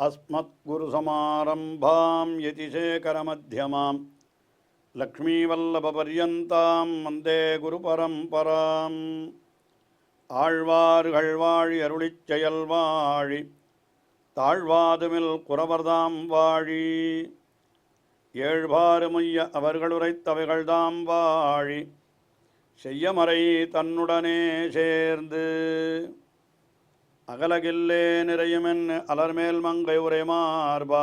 अस्मद्गुरुसमारम्भां यतिशेखरमध्यमां लक्ष्मीवल्लभपर्यन्तां वन्दे गुरुपरम्पराम् ஆழ்வார்கள் வாழி அருளிச் செயல் வாழி தாழ்வாதுமில் குறவர்தாம் வாழி ஏழ்பாறுமைய அவர்களுரைத்தவைகள்தாம் வாழி செய்யமறை தன்னுடனே சேர்ந்து அகலகில்லே நிறையுமென் அலர்மேல் மங்கை உரை மார்பா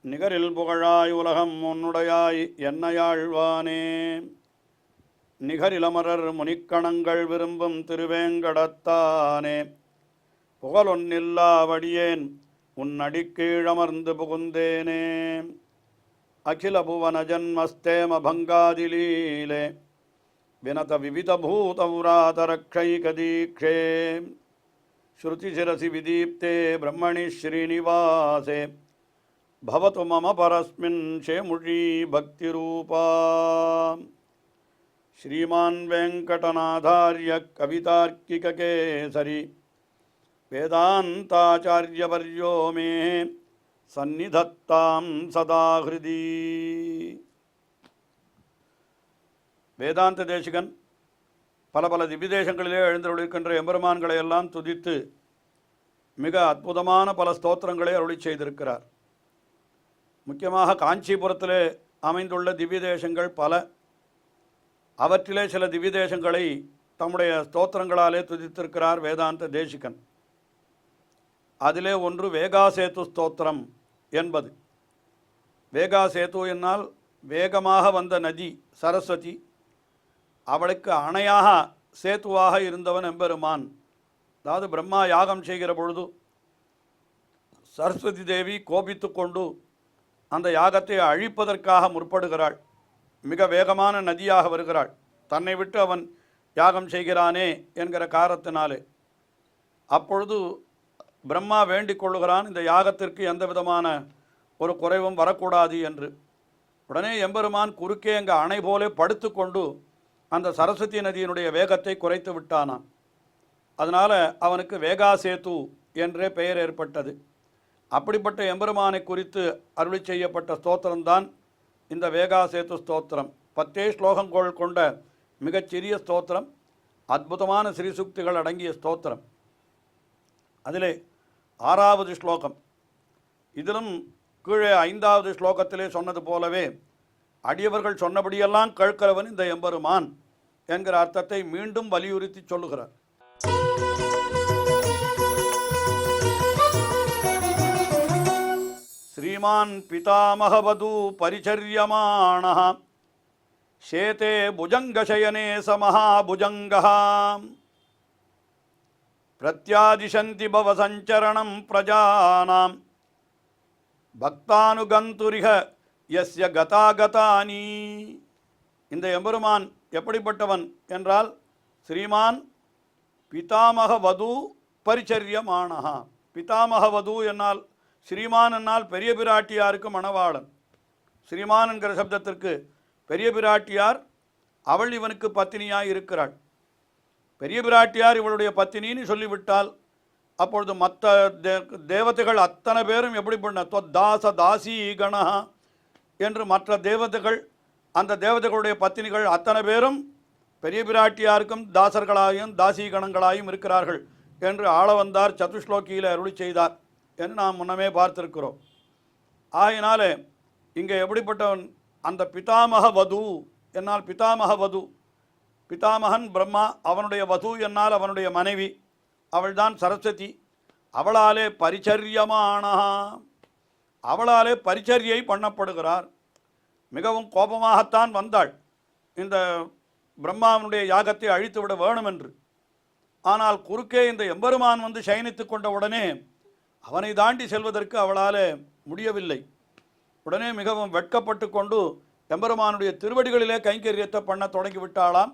நிகரில் புகழாய் உலகம் உன்னுடையாய் என்னையாழ்வானே நிகரிலமரர் முனிக்கணங்கள் விரும்பும் திருவேங்கடத்தானே புகழொன்னில்லாவடியேன் உன் அடிக்கீழமர்ந்து புகுந்தேனே அகில புவன ஜன்மஸ்தேம பங்காதிலீலே வினத விவித பூதபுராதரக்ஷைகதீக்ஷே ஸ்ருதிசிரசி விதீப்தே பிரம்மணி ஸ்ரீனிவாசே பவது மம பரஸ்மின் ஷேமுழி பக்திரூபா श्रीमान वेंकटनाथार्य कवितार्किककेसरी वेदांताचार्यवर्यो मे सन्निधत्तां सदा हृदि வேதாந்த தேசிகன் பல பல திவ்யதேசங்களிலே எழுந்தருளிருக்கின்ற எம்பெருமான்களை எல்லாம் துதித்து மிக அற்புதமான பல ஸ்தோத்திரங்களை அருளி செய்திருக்கிறார். முக்கியமாக காஞ்சிபுரத்திலே அமைந்துள்ள திவ்யதேசங்கள் பல. அவற்றிலே சில திவ்யதேசங்களை தம்முடைய ஸ்தோத்திரங்களாலே துதித்திருக்கிறார் வேதாந்த தேசிகன். அதிலே ஒன்று வேகாசேது ஸ்தோத்திரம் என்பது. வேகாசேது என்னால் வேகமாக வந்த நதி சரஸ்வதி, அவளுக்கு அணையாக சேத்துவாக இருந்தவன் எம்பெருமான். அதாவது பிரம்மா யாகம் செய்கிற பொழுது சரஸ்வதி தேவி கோபித்து கொண்டு அந்த யாகத்தை அழிப்பதற்காக முற்படுகிறாள். மிக வேகமான நதியாக வருகிறாள். தன்னை விட்டு அவன் யாகம் செய்கிறானே என்கிற காரணத்தினாலே. அப்பொழுது பிரம்மா வேண்டிக் கொள்ளுகிறான், இந்த யாகத்திற்கு எந்த விதமான ஒரு குறைவும் வரக்கூடாது என்று. உடனே எம்பெருமான் குறுக்கே அங்கே அணை போலே படுத்து கொண்டு அந்த சரஸ்வதி நதியினுடைய வேகத்தை குறைத்து விட்டானான். அதனால் அவனுக்கு வேகாசேது என்றே பெயர் ஏற்பட்டது. அப்படிப்பட்ட எம்பெருமானை குறித்து அருளி செய்யப்பட்ட ஸ்தோத்திரம்தான் இந்த வேகாசேது ஸ்தோத்திரம். 10 ஸ்லோகங்கள் கொண்ட மிகச்சிறிய ஸ்தோத்திரம், அற்புதமான ஸ்ரீசுக்திகள் அடங்கிய ஸ்தோத்திரம். அதிலே 6வது ஸ்லோகம். இதிலும் கீழே 5வது ஸ்லோகத்திலே சொன்னது போலவே அடியவர்கள் சொன்னபடியெல்லாம் கேட்கிறவன் இந்த எம்பெருமான் என்கிற அர்த்தத்தை மீண்டும் வலியுறுத்தி சொல்லுகிறார். श्रीमान पितामहवधू परिचर्यमाणः शेते भुजंगशयने समहाभुजंगः प्रत्यादिशन्ति भवसंचरणं प्रजानां भक्तानुगन्तुरिह यस्य गतागतानि. இந்த எம்பெருமான் எப்படிப்பட்டவன் என்றால், ஸ்ரீமான் பிதாமகவது பரிச்சரியமானஹ. பிதாமகவது என்னால் ஸ்ரீமான் என்னால் பெரிய பிராட்டியாருக்கு மணவாளன். ஸ்ரீமான் என்கிற சப்தத்திற்கு பெரிய பிராட்டியார், அவள் இவனுக்கு பத்தினியாய் இருக்கிறாள். பெரிய பிராட்டியார் இவளுடைய பத்தினின்னு சொல்லிவிட்டால் அப்பொழுது மற்ற தேவதைகள் அத்தனை பேரும் எப்படி பண்ண தாச தாசி கணா என்று மற்ற தேவதைகள், அந்த தேவதைகளுடைய பத்தினிகள் அத்தனை பேரும் பெரிய பிராட்டியாருக்கும் தாசர்களாயும் தாசி கணங்களாயும் இருக்கிறார்கள் என்று ஆளவந்தார் சதுஸ்லோகியில் அருளி செய்தார் என்று நாம் முன்னமே பார்த்திருக்கிறோம். ஆகினாலே இங்கே எப்படிப்பட்டவன், அந்த பிதாமக வது என்னால் பிதாமக வது, பிதாமகன் பிரம்மா, அவனுடைய வது என்னால் அவனுடைய மனைவி, அவள்தான் சரஸ்வதி. அவளாலே பரிச்சரியமானா, அவளாலே பரிச்சரியை பண்ணப்படுகிறார். மிகவும் கோபமாகத்தான் வந்தாள் இந்த பிரம்மாவனுடைய யாகத்தை அழித்து விட வேணும் என்று. ஆனால் குறுக்கே இந்த எம்பெருமான் வந்து சயனித்து கொண்ட உடனே அவனை தாண்டி செல்வதற்கு அவளால் முடியவில்லை. உடனே மிகவும் வெட்கப்பட்டு கொண்டு எம்பெருமானுடைய திருவடிகளிலே கைங்கரியத்தை பண்ண தொடங்கிவிட்டாளாம்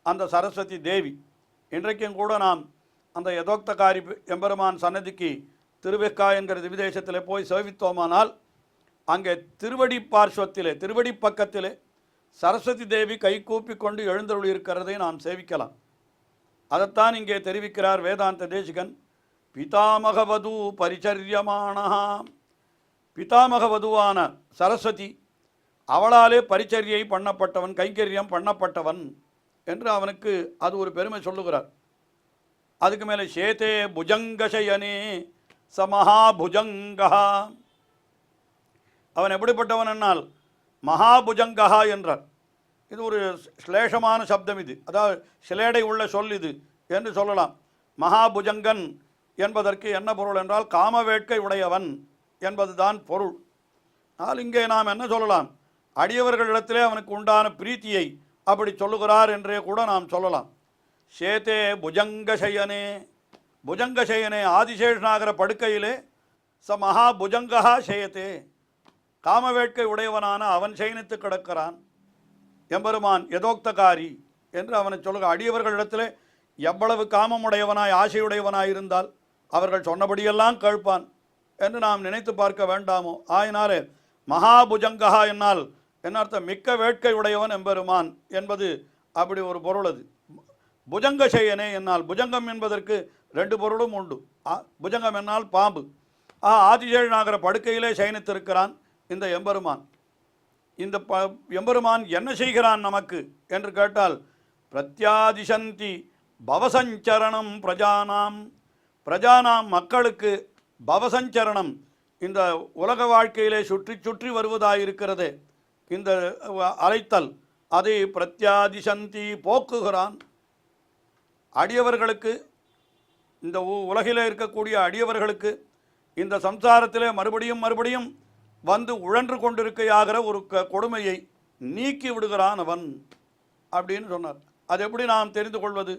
அந்த சரஸ்வதி தேவி. இன்றைக்கும் கூட நாம் அந்த யதோக்தகாரி எம்பெருமான் சன்னதிக்கு திருவெக்கா என்கிற திவிதேசத்தில் போய் சேவித்தோமானால் அங்கே திருவடி பார்ஸ்வத்திலே, திருவடி பக்கத்திலே சரஸ்வதி தேவி கை கூப்பி கொண்டு எழுந்தருளி இருக்கிறதை நாம் சேவிக்கலாம். அதைத்தான் இங்கே தெரிவிக்கிறார் வேதாந்த தேசிகன். பிதாமகவது பரிச்சரியமானா, பிதாமகவதுவான சரஸ்வதி அவளாலே பரிச்சரியை பண்ணப்பட்டவன், கைங்கரியம் பண்ணப்பட்டவன் என்று அவனுக்கு அது ஒரு பெருமை சொல்லுகிறார். அதுக்கு மேலே சேதே புஜங்கசயனே சமஹாபுஜங்கா, அவன் எப்படிப்பட்டவன் என்னால் மகாபுஜங்கா என்றார். இது ஒரு ஸ்லேஷமான சப்தம், இது அதாவது சிலேடை உள்ள சொல் இது என்று சொல்லலாம். மகாபுஜங்கன் என்பதற்கு என்ன பொருள் என்றால் காம வேட்கை உடையவன் என்பதுதான் பொருள். ஆனால் இங்கே நாம் என்ன சொல்லலாம், அடியவர்களிடத்திலே அவனுக்கு உண்டான பிரீத்தியை அப்படி சொல்லுகிறார் என்றே கூட நாம் சொல்லலாம். சேதே புஜங்கசயனே, புஜங்கசயனே ஆதிசேஷனாகிற படுக்கையிலே ச மகாபுஜங்கா சேயத்தே, காம வேட்கை உடையவனான அவன் சயனித்து கிடக்கிறான். எம்பெருமான் யதோக்தகாரி என்று அவனை சொல்லுக. அடியவர்களிடத்திலே எவ்வளவு காமமுடையவனாய் ஆசையுடையவனாய் இருந்தால் அவர்கள் சொன்னபடியெல்லாம் கேட்பான் என்று நாம் நினைத்து பார்க்க வேண்டாமோ? ஆயினாலே மகாபுஜங்கா என்னால் என்ன அர்த்தம், மிக்க வேட்கை உடையவன் எம்பெருமான் என்பது அப்படி ஒரு பொருள். அது புஜங்கசயனே என்னால், புஜங்கம் என்பதற்கு ரெண்டு பொருளும் உண்டு. புஜங்கம் என்னால் பாம்பு. ஆதிசேஷனாகிற படுக்கையிலே சயனித்திருக்கிறான் இந்த எம்பெருமான். இந்த எம்பெருமான் என்ன செய்கிறான் நமக்கு என்று கேட்டால், பிரத்யாதிசந்தி பவசஞ்சரணம் பிரஜானாம், பிரஜானாம் மக்களுக்கு பவசஞ்சரணம் இந்த உலக வாழ்க்கையிலே சுற்றி சுற்றி வருவதாயிருக்கிறது இந்த அலைத்தல், அதை பிரத்யாதிசந்தி போக்குகிறான். அடியவர்களுக்கு, இந்த உலகிலே இருக்கக்கூடிய அடியவர்களுக்கு இந்த சம்சாரத்திலே மறுபடியும் மறுபடியும் வந்து உழன்று கொண்டிருக்கையாகிற ஒரு கொடுமையை நீக்கி விடுகிறான் அவன் அப்படின்னு சொன்னார். அது எப்படி நாம் தெரிந்து கொள்வது?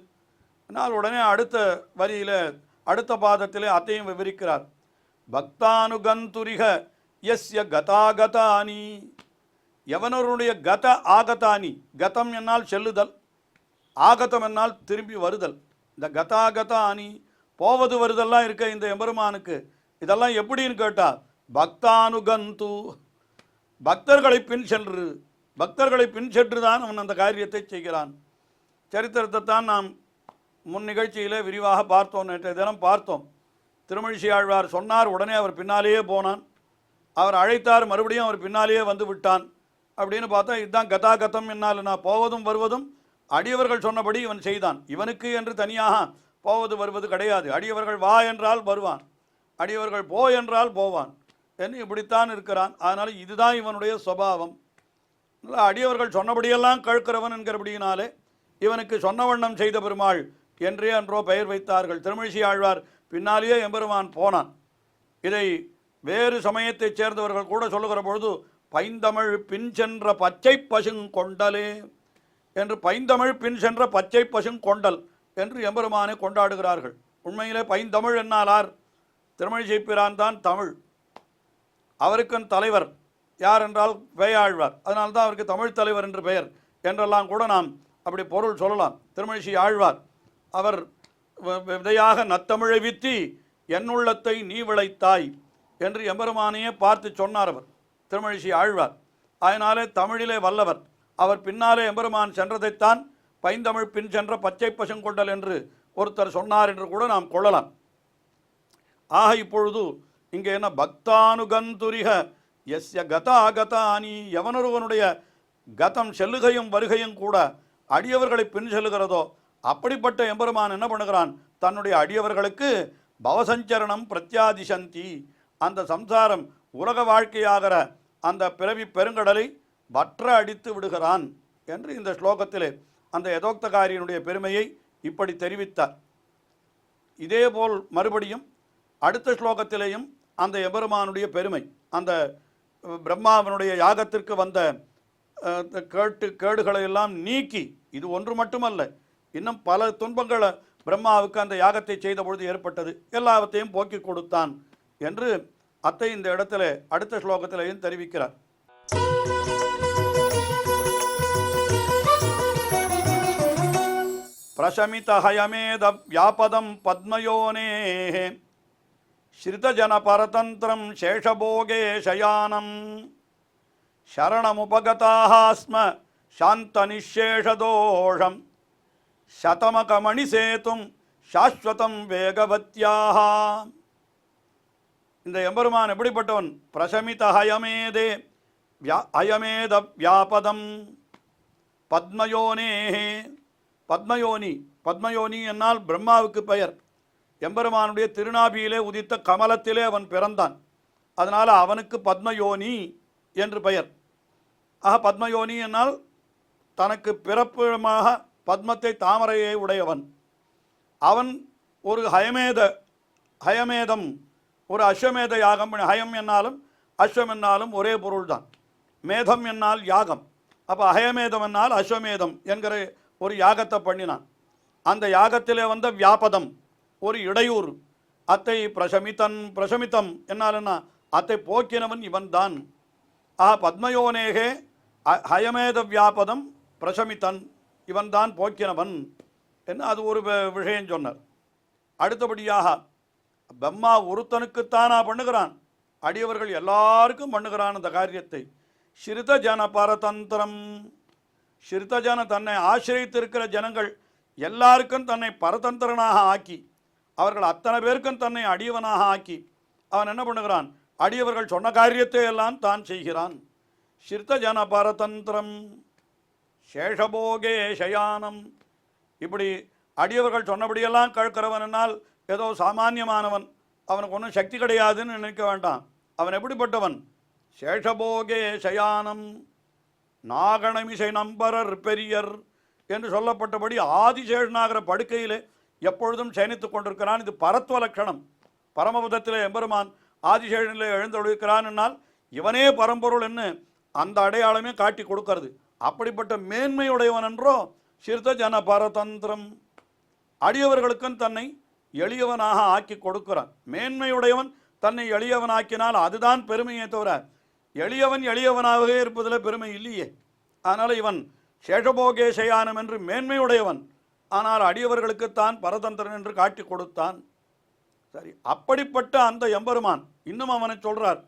ஆனால் உடனே அடுத்த வரியில் அடுத்த பாதத்திலே அதையும் விவரிக்கிறார். பக்தானுகந்துரிக யஸ்ய கதாகதானி, எவனருடைய கத ஆகதானி, கதம் என்னால் செல்லுதல், ஆகதம் என்னால் திரும்பி வருதல். இந்த கதாகதானி போவது வருதெல்லாம் இருக்க இந்த எம்பெருமானுக்கு இதெல்லாம் எப்படின்னு கேட்டால், பக்தானுகந்து பக்தர்களை பின் சென்று, பக்தர்களை பின் சென்று தான் அவன் அந்த காரியத்தை செய்கிறான். சரித்திரத்தை தான் நாம் முன் நிகழ்ச்சியில் விரிவாக பார்த்தோம், நேற்றைய தினம் பார்த்தோம். திருமழிசை ஆழ்வார் சொன்னார், உடனே அவர் பின்னாலேயே போனான். அவர் அழைத்தார், மறுபடியும் அவர் பின்னாலேயே வந்து விட்டான் அப்படின்னு பார்த்தா, இதுதான் கதாகதம் என்னால். நான் போவதும் வருவதும் அடியவர்கள் சொன்னபடி இவன் செய்தான். இவனுக்கு என்று தனியாக போவது வருவது கிடையாது. அடியவர்கள் வா என்றால் வருவான், அடியவர்கள் போ என்றால் போவான் என்று இப்படித்தான் இருக்கிறான். அதனால் இதுதான் இவனுடைய சுபாவம். அடியவர்கள் சொன்னபடியெல்லாம் கேட்கிறவன் என்கிறபடியினாலே இவனுக்கு சொன்ன வண்ணம் செய்த பெருமாள் என்றே அன்றோ பெயர் வைத்தார்கள். திருமழிசை ஆழ்வார் பின்னாலேயே எம்பெருமான் போனான். இதை வேறு சமயத்தைச் சேர்ந்தவர்கள் கூட சொல்லுகிற பொழுது, பைந்தமிழ் பின் சென்ற பச்சை பசுங்கொண்டலே என்று, பைந்தமிழ் பின் சென்ற பச்சை பசுங்கொண்டல் என்று எம்பெருமானை கொண்டாடுகிறார்கள். உண்மையிலே பைந்தமிழ் என்னாலார், திருமழிசை பிரான் தான் தமிழ். அவருக்கும் தலைவர் யார் என்றால் பேயாழ்வார். அதனால்தான் அவருக்கு தமிழ் தலைவர் என்று பெயர் என்றெல்லாம் கூட நாம் அப்படி பொருள் சொல்லலாம். திருமழிசை ஆழ்வார் அவர் விதையாக நத்தமிழை வித்தி என்னுள்ளத்தை நீ விளைத்தாய் என்று எம்பெருமானையே பார்த்து சொன்னார் அவர், திருமழிசை ஆழ்வார். அதனாலே தமிழிலே வல்லவர். அவர் பின்னாலே எம்பெருமான் சென்றதைத்தான் பைந்தமிழ் பின் சென்ற பச்சை பசுங்கொண்டல் என்று ஒருத்தர் சொன்னார் என்று கூட நாம் கொள்ளலாம். ஆக இப்பொழுது இங்கே என்ன, பக்தானுகந்துரிக எஸ்ய கதாகதானி, எவனொருவனுடைய கதம் செல்லுகையும் வருகையும் கூட அடியவர்களை பின் செல்லுகிறதோ அப்படிப்பட்ட எம்பெருமான் என்ன பண்ணுகிறான், தன்னுடைய அடியவர்களுக்கு பவசஞ்சரணம் பிரத்யாதிசந்தி, அந்த சம்சாரம் உலக வாழ்க்கையாகிற அந்த பிறவி பெருங்கடலை வற்ற அடித்து விடுகிறான் என்று இந்த ஸ்லோகத்திலே அந்த யதோக்தகாரியினுடைய பெருமையை இப்படி தெரிவித்தார். இதேபோல் மறுபடியும் அடுத்த ஸ்லோகத்திலேயும் அந்த எம்பெருமானுடைய பெருமை, அந்த பிரம்மாவனுடைய யாகத்திற்கு வந்த கேடுகளை எல்லாம் நீக்கி, இது ஒன்று மட்டுமல்ல, இன்னும் பல துன்பங்களை பிரம்மாவுக்கு அந்த யாகத்தை செய்த பொழுது ஏற்பட்டது, எல்லாவற்றையும் போக்கி கொடுத்தான் என்று அத்தை இந்த இடத்துல அடுத்த ஸ்லோகத்திலையும் தெரிவிக்கிறார். பிரசமித ஹயமேத வியாபதம் பத்மயோனே ஸ்ரிதஜன பரதந்திரம் சேஷபோகே சயானம் சரணமுபகதாக ஸ்ம சாந்த நிஷேஷதோஷம் சதமகமணி சேதும் சாஸ்வதம் வேகவத்யாக. இந்த எம்பெருமான் எப்படிப்பட்டவன்? பிரசமித ஹயமேதே அயமேத வியாபதம் பத்மயோனே. பத்மயோனி, பத்மயோனி என்னால் பிரம்மாவுக்கு பெயர். எம்பெருமானுடைய திருநாபியிலே உதித்த கமலத்திலே அவன் பிறந்தான். அதனால் அவனுக்கு பத்மயோனி என்று பெயர். ஆக பத்மயோனி என்னால் தனக்கு பிறப்புமாக பத்மத்தை தாமரையை உடையவன். அவன் ஒரு ஹயமேதம் ஒரு அஸ்வமேத யாகம். ஹயம் என்னாலும் அஸ்வம் என்னாலும் ஒரே பொருள்தான். மேதம் என்னால் யாகம். அப்போ அஹயமேதம் என்னால் அஸ்வமேதம் என்கிற ஒரு யாகத்தை பண்ணினான். அந்த யாகத்திலே வந்த வியாபதம் ஒரு இடையூறு. அத்தை பிரசமித்தம் என்னால்னா அத்தை போக்கினவன் இவன் தான். பத்மயோனேகே ஹயமேத வியாபதம் பிரசமித்தன், இவன் தான் போக்கினவன் என்ன அது ஒரு விஷயம் சொன்னார். அடுத்தபடியாக பிரம்மா ஒருத்தனுக்குத்தானா பண்ணுகிறான்? அடியவர்கள் எல்லாருக்கும் பண்ணுகிறான் அந்த காரியத்தை. ஸ்ருதஜன பரதந்திரம். ஸ்ருதஜன தன்னை ஆசிரியத்திருக்கிற ஜனங்கள் எல்லாருக்கும் தன்னை பரதந்திரனாக ஆக்கி, அவர்கள் அத்தனை பேருக்கும் தன்னை அடியவனாக ஆக்கி அவன் என்ன பண்ணுகிறான்? அடியவர்கள் சொன்ன காரியத்தை எல்லாம் தான் செய்கிறான். ஸ்ருதஜன பரதந்திரம் சேஷபோகே சயானம். இப்படி அடியவர்கள் சொன்னபடியெல்லாம் கேட்கிறவன் என்னால் ஏதோ சாமானியமானவன், அவனுக்கு ஒன்றும் சக்தி கிடையாதுன்னு நினைக்க வேண்டாம். அவன் எப்படிப்பட்டவன்? சேஷபோகே சயானம் நாகணமிசை நம்பரர் பெரியர் என்று சொல்லப்பட்டபடி ஆதிசேஷனாகிற படுக்கையிலே எப்பொழுதும் சயனித்து கொண்டிருக்கிறான். இது பரத்வ லட்சணம். பரமபதத்திலே எம்பெருமான் ஆதிசேஷனிலே எழுந்தொழிக்கிறான் என்னால் இவனே பரம்பொருள் என்று அந்த அடையாளமே காட்டி கொடுக்கிறது. அப்படிப்பட்ட மேன்மையுடையவன் என்றோ சிறுத்த ஜன பரதந்திரம். அடியவர்களுக்கும் தன்னை எளியவனாக ஆக்கி கொடுக்கிறான். மேன்மையுடையவன் தன்னை எளியவனாக்கினால் அதுதான் பெருமையே தவிர எளியவன் எளியவனாகவே இருப்பதில் பெருமை இல்லையே. அதனால் இவன் சேஷபோகே சயானம் என்று மேன்மையுடையவன், ஆனால் அடியவர்களுக்குத்தான் பரதந்திரன் என்று காட்டி கொடுத்தான். சரி, அப்படிப்பட்ட அந்த எம்பெருமான் இன்னும் அவனை சொல்றார்,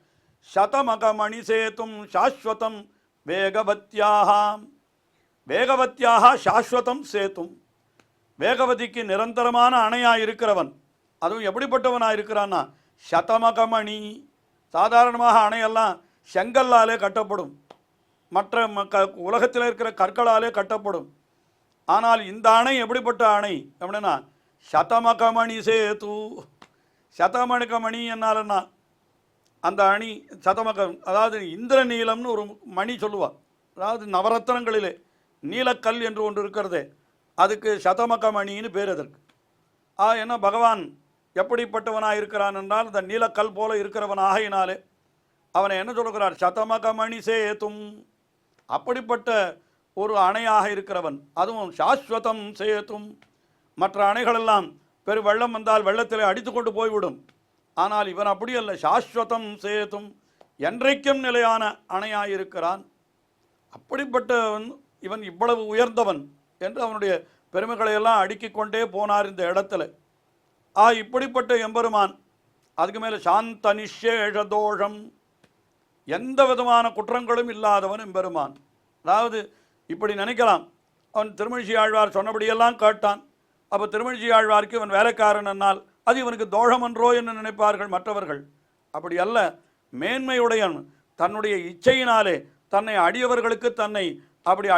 சதமகமணி சேத்தும் சாஸ்வதம் வேகவத்யாக. வேகவத்யாக சாஸ்வதம் சேத்தும். வேகவதிக்கு நிரந்தரமான அணையாக இருக்கிறவன். அதுவும் எப்படிப்பட்டவனாக இருக்கிறான்னா சதமகமணி. சாதாரணமாக அணையெல்லாம் செங்கல்லாலே கட்டப்படும், மற்ற உலகத்தில் இருக்கிற கற்களாலே கட்டப்படும். ஆனால் இந்த அணை எப்படிப்பட்ட அணை அப்படின்னா சதமகமணி சேது. சதமகமணி என்னாலன்னா அந்த அணி சதமகம், அதாவது இந்திரநீலம்னு ஒரு மணி சொல்லுவாள். அதாவது நவரத்னங்களிலே நீலக்கல் என்று ஒன்று இருக்கிறதே, அதுக்கு சதமகமணின்னு பேர். அதற்கு ஏன்னா பகவான் எப்படிப்பட்டவனாக இருக்கிறான் என்றால் அந்த நீலக்கல் போல இருக்கிறவனாகினாலே அவனை என்ன சொல்லுகிறார்? சதமகமணி சேத்தும். அப்படிப்பட்ட ஒரு அணையாக இருக்கிறவன். அதுவும் சாஸ்வதம் சேத்தும். மற்ற அணைகளெல்லாம் பெரு வெள்ளம் வந்தால் வெள்ளத்தில் அடித்து கொண்டு போய்விடும். ஆனால் இவன் அப்படி அல்ல, சாஸ்வதம் சேத்தும், என்றைக்கும் நிலையான அணையாயிருக்கிறான். அப்படிப்பட்டவன் இவன் இவ்வளவு உயர்ந்தவன் என்று அவனுடைய பெருமைகளையெல்லாம் அடுக்கிக் கொண்டே போனார் இந்த இடத்துல. இப்படிப்பட்ட எம்பெருமான். அதுக்கு மேலே சாந்த நிஷேஷ தோஷம், எந்த விதமான குற்றங்களும் இல்லாதவன் எம்பெருமான். அதாவது இப்படி நினைக்கலாம், அவன் திருமழிசை ஆழ்வார் சொன்னபடியெல்லாம் கேட்டான், அப்போ திருமழிசை ஆழ்வாருக்கு இவன் வேலைக்காரன் என்னால் அது இவனுக்கு தோஷமன்றோ என்று நினைப்பார்கள் மற்றவர்கள். அப்படி அல்ல, மேன்மையுடையன். தன்னுடைய இச்சையினாலே தன்னை அடியவர்களுக்கு தன்னை அப்படி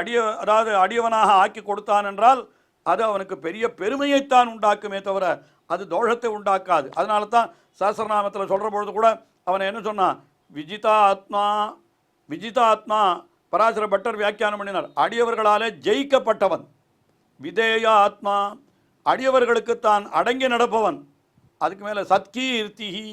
அதாவது அடியவனாக ஆக்கி கொடுத்தான் என்றால் அது அவனுக்கு பெரிய பெருமையைத்தான் உண்டாக்குமே தவிர அது தோஷத்தை உண்டாக்காது. அதனால தான் சஹஸ்ரநாமத்தில் சொல்கிற பொழுது கூட அவனை என்ன சொன்னான்? விஜிதா ஆத்மா. விஜிதா ஆத்மா பராசர பட்டர் வியாக்கியானம் பண்ணினார், அடியவர்களாலே ஜெயிக்கப்பட்டவன். விதேய ஆத்மா, அடியவர்களுக்குத்தான் அடங்கி நடப்பவன். அதுக்கு மேலே சத்கீர்த்திஹி,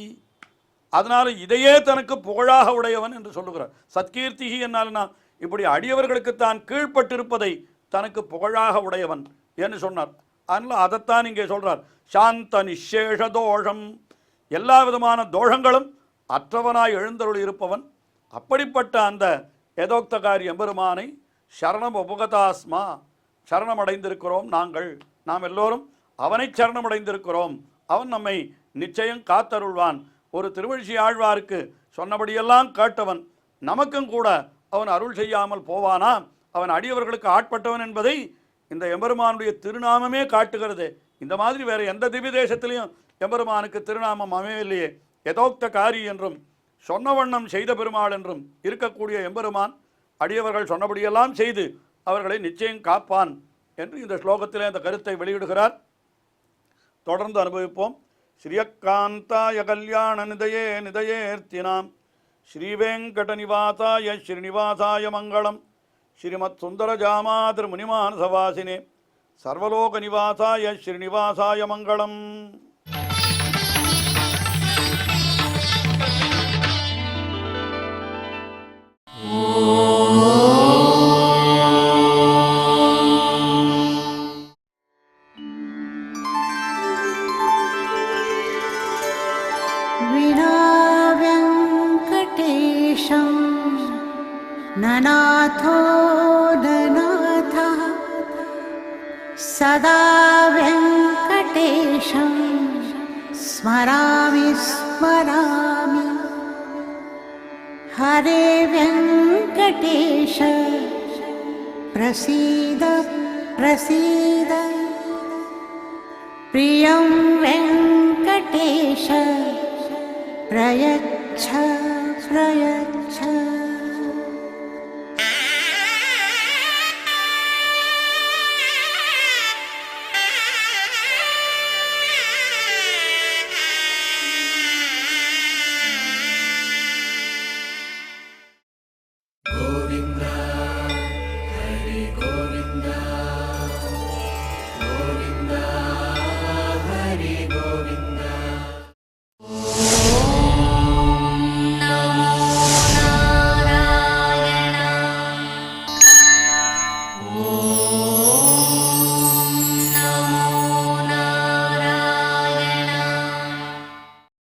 அதனால் இதையே தனக்கு புகழாக உடையவன் என்று சொல்லுகிறார். சத்கீர்த்திஹி என்னால்னா இப்படி அடியவர்களுக்குத்தான் கீழ்ப்பட்டிருப்பதை தனக்கு புகழாக உடையவன் என்று சொன்னார். அதனால் அதைத்தான் இங்கே சொல்கிறார், சாந்த நிஷேஷ தோஷம், எல்லா விதமான தோஷங்களும் அற்றவனாய் எழுந்தருள் இருப்பவன். அப்படிப்பட்ட அந்த யதோக்தகாரி எம்பெருமானை சரணம் உபகதாஸ்மா, சரணமடைந்திருக்கிறோம் நாம் எல்லோரும் அவனை சரணமடைந்திருக்கிறோம். அவன் நம்மை நிச்சயம் காத்தருள்வான். ஒரு திருவழிசை ஆழ்வாருக்கு சொன்னபடியெல்லாம் கேட்டவன் நமக்கும் கூட அவன் அருள் செய்யாமல் போவானா? அவன் அடியவர்களுக்கு ஆட்பட்டவன் என்பதை இந்த எம்பெருமானுடைய திருநாமமே காட்டுகிறது. இந்த மாதிரி வேறு எந்த திவ்ய தேசத்திலையும் எம்பெருமானுக்கு திருநாமம் அமையவில்லையே. யதோக்த காரி என்றும் சொன்ன வண்ணம் செய்த பெருமாள் என்றும் இருக்கக்கூடிய எம்பெருமான் அடியவர்கள் சொன்னபடியெல்லாம் செய்து அவர்களை நிச்சயம் காப்பான் என்று இந்த ஸ்லோகத்திலே அந்த கருத்தை வெளியிடுகிறார். தொடர்ந்து அனுபவிப்போம். ஸ்ரீயக்காந்தாய கல்யாண நிதயே நிதயேர்த்தினாம் ஸ்ரீவேங்கட நிவாசாய ஸ்ரீனிவாசாய மங்களம். ஸ்ரீமத் சுந்தரஜாமாதிர் முனிமானசவாசினே சர்வலோக நிவாசாய ஸ்ரீனிவாசாய மங்களம். ननाथो ननाथः सदा वेङ्कटेशं स्मरामि स्मरामि. हरे वेङ्कटेश प्रसीद प्रसीद. प्रियं वेङ्कटेश प्रयच्छ प्रयच्छ.